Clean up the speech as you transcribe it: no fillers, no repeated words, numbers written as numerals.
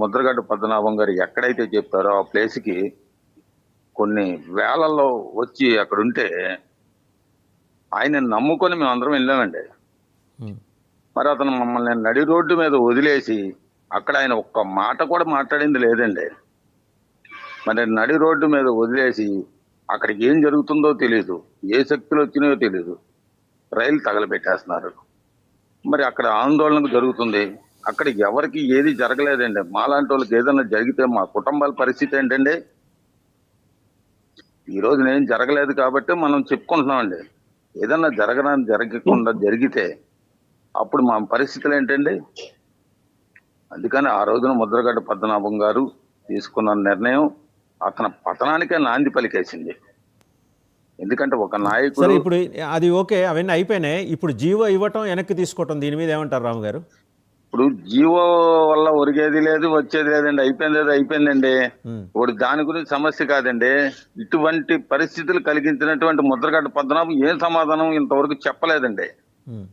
ముద్రగడ్డ పద్మనాభం గారు ఎక్కడైతే చెప్పారో ఆ ప్లేస్కి కొన్ని వేలల్లో వచ్చి అక్కడ ఉంటే ఆయన నమ్ముకొని మేము అందరం వెళ్ళామండి. ఉమ్. మరి అతను మమ్మల్ని నడి రోడ్డు మీద వదిలేసి అక్కడ ఆయన ఒక్క మాట కూడా మాట్లాడింది లేదండి. మరి నడి రోడ్డు మీద వదిలేసి అక్కడికి ఏం జరుగుతుందో తెలియదు, ఏ శక్తులు వచ్చినాయో తెలియదు, రైలు తగలబెట్టేస్తున్నారు. మరి అక్కడ ఆందోళన జరుగుతుంది. అక్కడ ఎవరికి ఏది జరగలేదండి. మాలాంటి వాళ్ళకి ఏదైనా జరిగితే మా కుటుంబాల పరిస్థితి ఏంటండి? ఈ రోజు నేను జరగలేదు కాబట్టి మనం చెప్పుకుంటున్నామండి. ఏదన్నా జరగకుండా జరిగితే అప్పుడు మా పరిస్థితులు ఏంటండి? అందుకని ఆ రోజున ముద్రగడ్డ పద్మనాభం గారు తీసుకున్న నిర్ణయం అతని పతనానికే నాంది పలికేసింది. ఎందుకంటే ఒక నాయకుడు సరే, ఇప్పుడు అది ఓకే, అవన్నీ అయిపోయినాయి. ఇప్పుడు జీవో ఇవ్వటం, వెనక్కి తీసుకోవటం, దీని మీద ఏమంటారు రాము గారు? ఇప్పుడు జీవో వల్ల ఒరిగేది లేదు, వచ్చేది లేదండి. అయిపోయింది ఏదో అయిపోయిందండి. ఉమ్. ఇప్పుడు దాని గురించి సమస్య కాదండి. ఇటువంటి పరిస్థితులు కలిగించినటువంటి ముద్రగడ్డ పద్మనాభం ఏం సమాధానం ఇంతవరకు చెప్పలేదండి. ఉమ్.